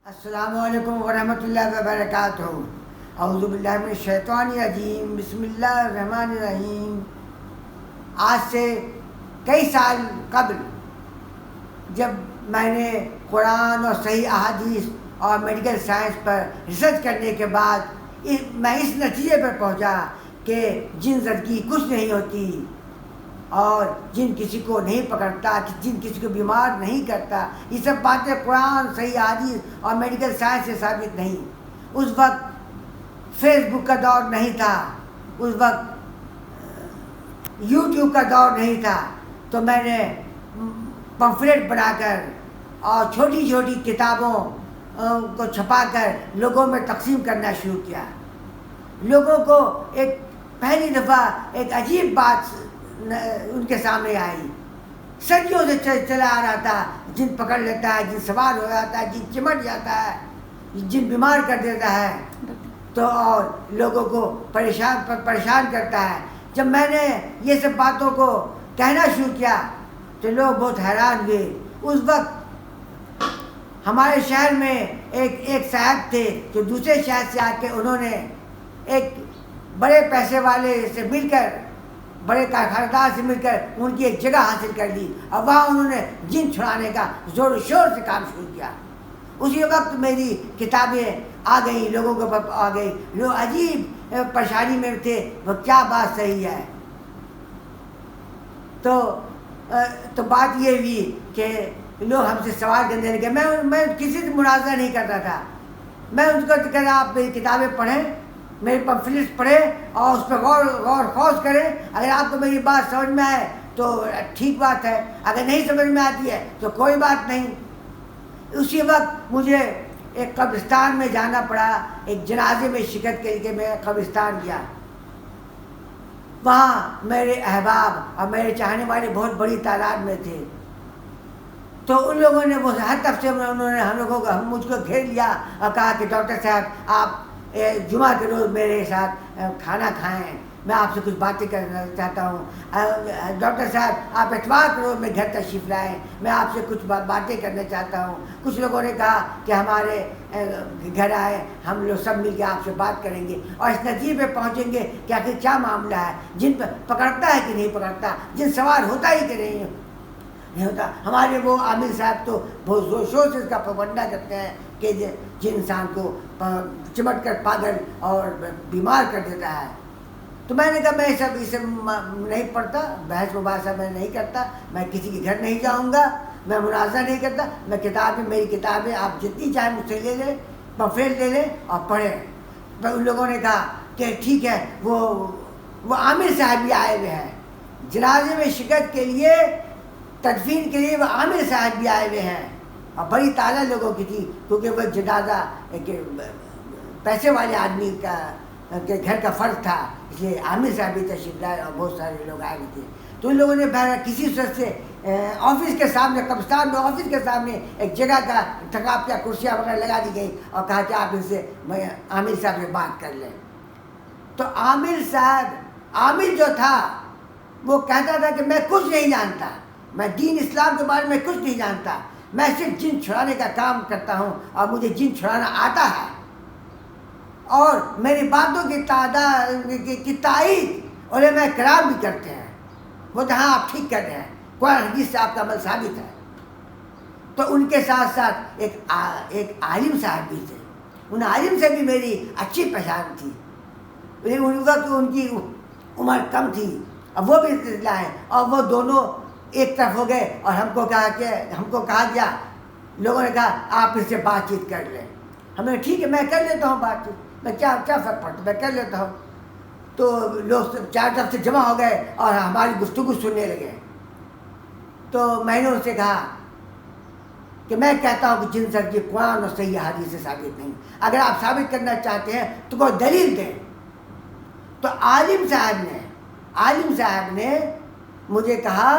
السلام علیکم ورحمۃ اللہ وبرکاتہ۔ اعوذ باللہ من الشیطان الرجیم، بسم اللہ الرحمن الرحیم۔ آج سے کئی سال قبل جب میں نے قرآن اور صحیح احادیث اور میڈیکل سائنس پر ریسرچ کرنے کے بعد میں اس نتیجے پر پہنچا کہ جن زدگی کچھ نہیں ہوتی اور جن کسی کو نہیں پکڑتا، جن کسی کو بیمار نہیں کرتا، یہ سب باتیں قرآن صحیح حدیث اور میڈیکل سائنس سے ثابت نہیں۔ اس وقت فیس بک کا دور نہیں تھا، اس وقت یوٹیوب کا دور نہیں تھا، تو میں نے پمفلیٹ بنا کر اور چھوٹی چھوٹی کتابوں کو چھپا کر لوگوں میں تقسیم کرنا شروع کیا۔ لوگوں کو ایک پہلی دفعہ ایک عجیب بات ان کے سامنے آئی۔ صدیوں سے چلا آ رہا تھا، جن پکڑ لیتا ہے، جن سوار ہو جاتا ہے، جن چمٹ جاتا ہے، جن بیمار کر دیتا ہے، تو اور لوگوں کو پریشان کرتا ہے۔ جب میں نے یہ سب باتوں کو کہنا شروع کیا تو لوگ بہت حیران ہوئے۔ اس وقت ہمارے شہر میں ایک صاحب تھے جو دوسرے شہر سے آ کے انہوں نے ایک بڑے پیسے والے سے مل کر، بڑے کارخانےدار سے مل کر ان کی ایک جگہ حاصل کر لی اور وہاں انہوں نے جن چھڑانے کا زور و شور سے کام شروع کیا۔ اسی وقت میری کتابیں آ گئیں، لوگوں کو آ گئی، لوگ عجیب پریشانی میں تھے، وہ کیا بات صحیح ہے۔ تو بات یہ ہوئی کہ لوگ ہم سے سوال کرنے لگے۔ میں کسی سے مناظرہ نہیں کرتا تھا، میں ان کو کہہ رہا آپ میری کتابیں پڑھیں، میرے پمفلیٹس پڑھیں اور اس پہ غور خوض کریں۔ اگر آپ کو میری بات سمجھ میں آئے تو ٹھیک بات ہے، اگر نہیں سمجھ میں آتی ہے تو کوئی بات نہیں۔ اسی وقت مجھے ایک قبرستان میں جانا پڑا، ایک جنازے میں شرکت کے لیے میں قبرستان گیا۔ وہاں میرے احباب اور میرے چاہنے والے بہت بڑی تعداد میں تھے، تو ان لوگوں نے وہ ہر طرف سے انہوں نے مجھ کو گھیر لیا اور کہا کہ ڈاکٹر صاحب آپ جمعہ کے روز میرے ساتھ کھانا کھائیں، میں آپ سے کچھ باتیں کرنا چاہتا ہوں۔ ڈاکٹر صاحب آپ اتوار کے روز میرے گھر تشریف لائیں، میں آپ سے کچھ باتیں کرنا چاہتا ہوں۔ کچھ لوگوں نے کہا کہ ہمارے گھر آئے، ہم لوگ سب مل کے آپ سے بات کریں گے اور اس نتیجے پہ پہنچیں گے کہ آخر کیا معاملہ ہے، جن پہ پکڑتا ہے کہ نہیں پکڑتا، جن سوار ہوتا ہی کہ نہیں ہوتا۔ ہمارے وہ عامل صاحب تو بہت زور شور سے اس کا پروپگنڈا کرتے ہیں کہ جن انسان کو چمٹ کر پاگل اور بیمار کر دیتا ہے۔ تو میں نے کہا میں اسے نہیں پڑھتا، بحث مباحثہ میں نہیں کرتا، میں کسی کے گھر نہیں جاؤں گا، میں مناظرہ نہیں کرتا، میں میری کتابیں آپ جتنی چاہیں مجھ سے لے لیں، پمفلیٹ لے لیں اور پڑھیں۔ تو ان لوگوں نے کہا کہ ٹھیک ہے، وہ عامر صاحب بھی آئے ہوئے ہیں جنازے میں شرکت کے لیے، تدفین کے لیے، وہ عامر صاحب بھی آئے ہوئے ہیں اور بڑی تعداد لوگوں کی تھی، کیونکہ وہ جنازہ ایک پیسے والے آدمی کے گھر کا فرض تھا، اس لیے عامر صاحب بھی تشریف لائے اور بہت سارے لوگ آئے ہوئے تھے۔ تو ان لوگوں نے کسی صورت سے آفس کے سامنے، قبرستان میں آفس کے سامنے ایک جگہ کا انتخاب کیا، کرسیاں وغیرہ لگا دی گئی اور کہا کہ آپ ان سے عامر صاحب سے بات کر لیں۔ تو عامر جو تھا وہ کہتا تھا کہ میں کچھ نہیں جانتا، میں دین اسلام کے بارے میں کچھ نہیں جانتا، میں صرف جن چھڑانے کا کام کرتا ہوں اور مجھے جن چھڑانا آتا ہے، اور میری باتوں کی تائید علماء کرام بھی کرتے ہیں، وہ تو ہاں آپ ٹھیک کر رہے ہیں، قرآن حدیث سے آپ کا عمل ثابت ہے۔ تو ان کے ساتھ ساتھ ایک عالم صاحب بھی تھے، ان عالم سے بھی میری اچھی پہچان تھی، لیکن ان وقت ان کی عمر کم تھی، اب وہ بھی لائے اور وہ دونوں ایک طرف ہو گئے اور ہم کو کہا گیا، لوگوں نے کہا آپ اس سے بات چیت کر لیں۔ ہم نے ٹھیک ہے میں کر لیتا ہوں بات چیت، میں کیا فرق پڑتا، میں کر لیتا ہوں۔ تو لوگ چار طرف سے جمع ہو گئے اور ہماری گفتگو سننے لگے۔ تو میں نے ان سے کہا کہ میں کہتا ہوں کہ جن سر کی قرآن اور صحیح حدیث سے ثابت نہیں، اگر آپ ثابت کرنا چاہتے ہیں تو کوئی دلیل دیں۔ تو عالم صاحب نے مجھے کہا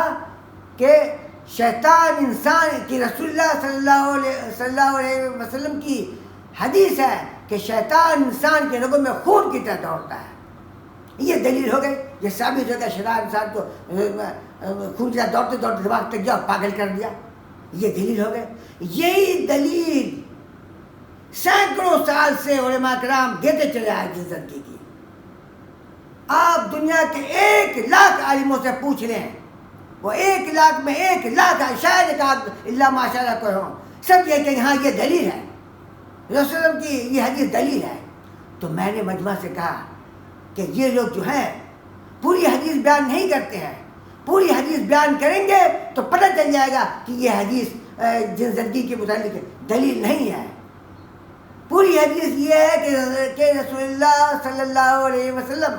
کہ شیطان انسان کی، رسول اللہ صلی اللہ علیہ وسلم کی حدیث ہے کہ شیطان انسان کے رگوں میں خون کی طرح دوڑتا ہے۔ یہ دلیل ہو گئی، یہ ثابت ہو گیا شیطان انسان کو خون کی طرح دوڑتے دوڑتے دماغ تک گیا اور پاگل کر دیا، یہ دلیل ہو گئی۔ یہی دلیل سینکڑوں سال سے علماء کرام دیتے چلے آئے جن زندگی کی. آپ دنیا کے 1,00,000 عالموں سے پوچھ لیں, وہ 1,00,000 میں 1,00,000 شاید ایک اللہ ماشاء اللہ کوئی ہوں, سب یہ کہ ہاں یہ دلیل ہے, رسول اللہ کی یہ حدیث دلیل ہے. تو میں نے مجمع سے کہا کہ یہ لوگ جو ہیں پوری حدیث بیان نہیں کرتے ہیں, پوری حدیث بیان کریں گے تو پتہ چل جائے گا کہ یہ حدیث جن زندگی کے متعلق دلیل نہیں ہے. پوری حدیث یہ ہے کہ رسول اللہ صلی اللہ علیہ وسلم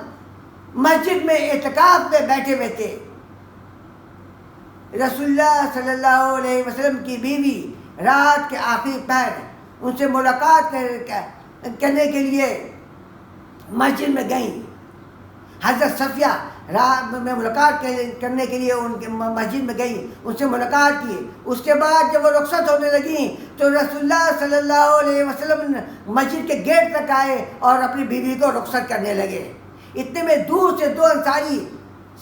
مسجد میں اعتکاف میں بیٹھے ہوئے تھے. رسول اللہ صلی اللہ علیہ وسلم کی بیوی رات کے آخری پہر ان سے ملاقات کرنے کے لیے مسجد میں گئیں. حضرت صفیہ رات میں ملاقات کرنے کے لیے ان کے مسجد میں گئیں, ان سے ملاقات کی. اس کے بعد جب وہ رخصت ہونے لگیں تو رسول اللہ صلی اللہ علیہ وسلم مسجد کے گیٹ تک آئے اور اپنی بیوی کو رخصت کرنے لگے. اتنے میں دور سے 2 انصاری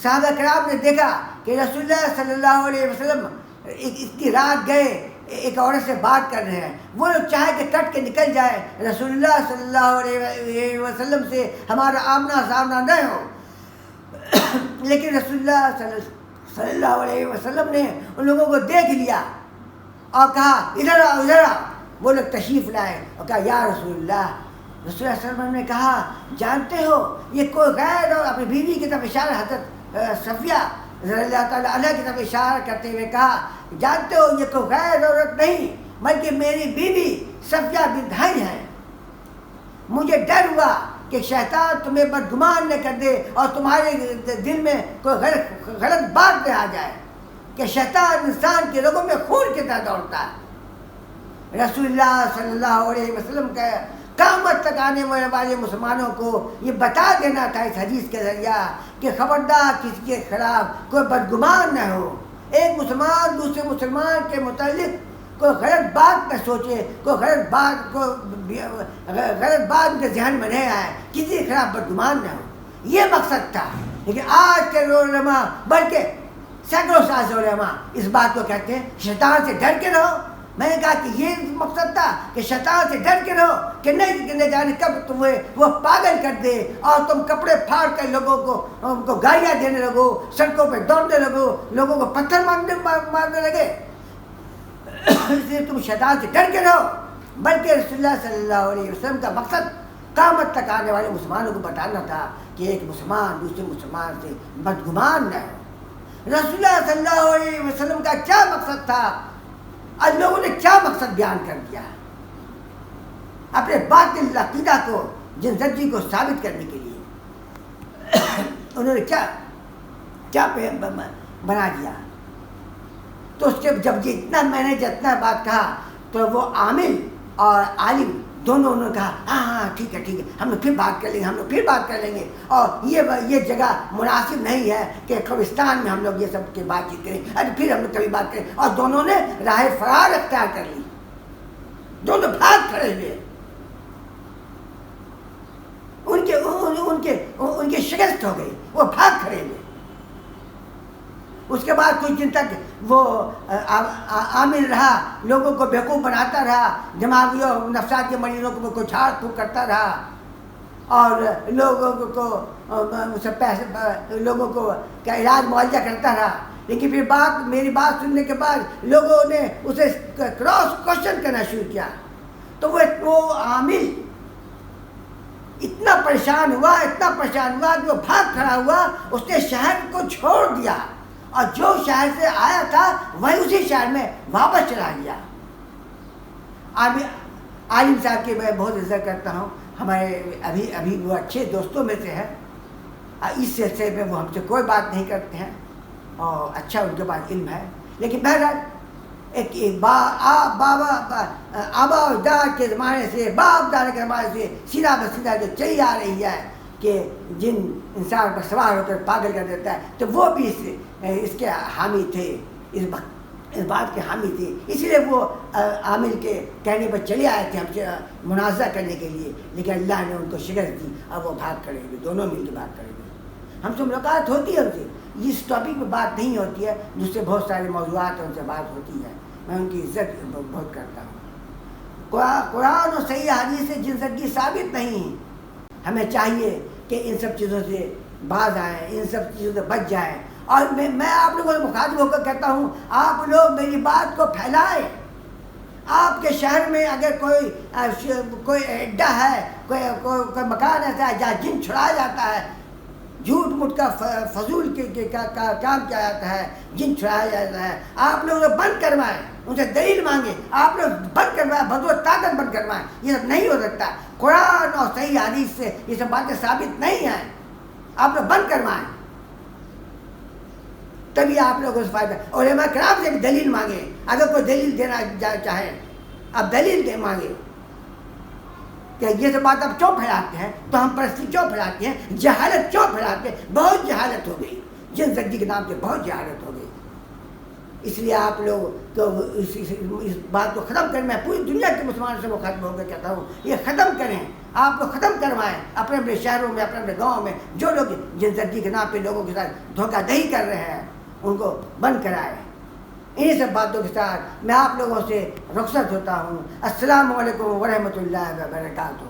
صحابہ کرام نے دیکھا کہ رسول اللہ صلی اللہ علیہ وسلم اتنی رات گئے ایک عورت سے بات کر رہے ہیں. وہ لوگ چاہے کہ کٹ کے نکل جائے, رسول اللہ صلی اللہ علیہ وسلم سے ہمارا آمنا سامنا نہ ہو, لیکن رسول اللہ صلی اللہ علیہ وسلم نے ان لوگوں کو دیکھ لیا اور کہا ادھر آؤ ادھر آؤ. وہ لوگ تشریف لائے اور کہا یا رسول اللہ. رسول اللہ صلی اللہ علیہ وسلم نے کہا جانتے ہو یہ کوئی غیر, اور اپنی بیوی کی طرف اشارہ حضرت صفیہ رضی اللہ تعالیٰ عنہ کی طرف اشارہ کرتے ہوئے کہا جانتے ہو یہ کوئی غیر عورت نہیں بلکہ میری بیوی صفیہ بنت حی ہے. مجھے ڈر ہوا کہ شیطان تمہیں بدگمان نہ کر دے اور تمہارے دل میں کوئی غلط بات نہ آ جائے کہ شیطان انسان کے رگوں میں خون کی طرح دوڑتا ہے. رسول اللہ صلی اللہ علیہ وسلم کا قیامت تک آنے والے مسلمانوں کو یہ بتا دینا تھا اس حدیث کے ذریعہ کہ خبردار کسی کے خلاف کوئی بدگمان نہ ہو. ایک مسلمان دوسرے مسلمان کے متعلق کوئی غلط بات نہ سوچے, کوئی غلط بات کے ذہن میں نہیں آئے, کسی کے خلاف بدگمان نہ ہو. یہ مقصد تھا. لیکن آج کے علماء بلکہ سینکڑوں سال سے علماء اس بات کو کہتے ہیں شیطان سے ڈر کے رہو. میں نے کہا کہ یہ مقصد تھا کہ شیطان سے ڈر کے رہو کہ نہیں جانے کب تمہیں وہ پاگل کر دے اور تم کپڑے پھاڑ کر لوگوں کو گالیاں دینے لگو, سڑکوں پہ دوڑنے لگو, لوگوں کو پتھر مارنے لگے. اس لیے تم شیطان سے ڈر کے رہو. بلکہ رسول اللہ صلی اللہ علیہ وسلم کا مقصد قیامت تک آنے والے مسلمانوں کو بتانا تھا کہ ایک مسلمان دوسرے مسلمان سے بدگمان نہ ہو. رسول اللہ صلی اللہ علیہ وسلم کا کیا مقصد تھا, آج لوگوں نے کیا مقصد بیان کر دیا اپنے باطل عقیدہ کو جن زندگی کو ثابت کرنے کے لیے. انہوں نے کیا بنا دیا. تو اس کے جب یہ اتنا میں نے جتنا بات کہا تو وہ عامل اور عالم دونوں نے کہا ہاں ٹھیک ہے ہم لوگ پھر بات کر لیں گے اور یہ جگہ مناسب نہیں ہے کہ قبرستان میں ہم لوگ یہ سب کی بات چیت کریں, ارے پھر ہم لوگ کبھی بات کریں. اور دونوں نے راہ فرار اختیار کر لی, دونوں بھاگ کھڑے ہوئے. ان کے شکست ہو گئی, وہ بھاگ کھڑے ہوئے. اس کے بعد کچھ دن تک وہ عامل رہا, لوگوں کو بیوقوف بناتا رہا, دماغی اور نفسیات کے مریضوں کو جھاڑ پھونک کرتا رہا اور لوگوں کو کا علاج معالجہ کرتا رہا. لیکن پھر میری بات سننے کے بعد لوگوں نے اسے کراس کوشچن کرنا شروع کیا. تو وہ عامل اتنا پریشان ہوا کہ وہ بھاگ کھڑا ہوا. اس نے شہر کو چھوڑ دیا اور جو شہر سے آیا تھا وہی اسی شہر میں واپس چلا گیا. عالم صاحب کی میں بہت عزت کرتا ہوں, ہمارے ابھی وہ اچھے دوستوں میں سے ہیں. اس سلسلے میں وہ ہم سے کوئی بات نہیں کرتے ہیں اور اچھا ان کے پاس علم ہے. لیکن بہرحال ایک آبا اجداد کے زمانے سے باپ دادا کے زمانے سے سیدھا بسیدھا جو چلی آ رہی ہے کہ جن انسان پر سوار ہو کر پاگل کر دیتا ہے, تو وہ بھی اس کے حامی تھے, اس بات کے حامی تھے. اسی لیے وہ عامل کے کہنے پر چلے آئے تھے ہم سے منازعہ کرنے کے لیے, لیکن اللہ نے ان کو شکست دی. اب وہ بھاگ کھڑے ہوئے, دونوں مل کے بات کرے ہوئے. ہم سے ملاقات ہوتی ہے, ان سے اس ٹاپک پہ بات نہیں ہوتی ہے, دوسرے بہت سارے موضوعات ہیں ان سے بات ہوتی ہے. میں ان کی عزت بہت کرتا ہوں. قرآن اور صحیح حدیث سے جن سب کی ثابت نہیں. ہمیں چاہیے کہ ان سب چیزوں سے باز آئیں, ان سب چیزوں سے بچ جائیں. اور میں آپ لوگوں سے مخاطب ہو کر کہتا ہوں, آپ لوگ میری بات کو پھیلائیں. آپ کے شہر میں اگر کوئی اڈا ہے, کوئی مکان ایسا ہے جہاں جن چھڑایا جاتا ہے, جھوٹ موٹ کا فضول کا کام کیا جاتا ہے, جن چھڑایا جاتا ہے, آپ لوگ بند کروائیں, ان سے دلیل مانگیں, آپ لوگ بند کروائیں, بدو طاقت بند کروائیں. یہ سب نہیں ہو سکتا. قرآن اور صحیح حدیث سے یہ سب باتیں ثابت نہیں ہیں. آپ لوگ بند کروائیں, تبھی آپ لوگوں سے فائدہ. اور علماء کرام سے بھی دلیل مانگیں. اگر کوئی دلیل دینا چاہے, آپ دلیل مانگیں کہ یہ سب بات آپ کیوں پھیلاتے ہیں, تو ہم پرستی کیوں پھیلاتے ہیں, جہالت کیوں پھیلاتے ہیں. بہت جہالت ہو گئی, جن زندگی کے نام سے بہت جہالت ہو گئی. اس لیے آپ لوگ تو اس بات کو ختم کریں. میں پوری دنیا کے مسلمانوں سے مخاطب ہو کر کہتا ہوں, یہ ختم کریں. آپ لوگ ختم کروائیں اپنے اپنے شہروں میں, اپنے اپنے گاؤں میں. جو لوگ جن زندگی کے نام پہ لوگوں کے ساتھ دھوکہ دہی کر رہے ہیں, ان کو بند کرائیں. انہی سب باتوں کے ساتھ میں آپ لوگوں سے رخصت ہوتا ہوں. السلام علیکم ورحمۃ اللہ وبرکاتہ.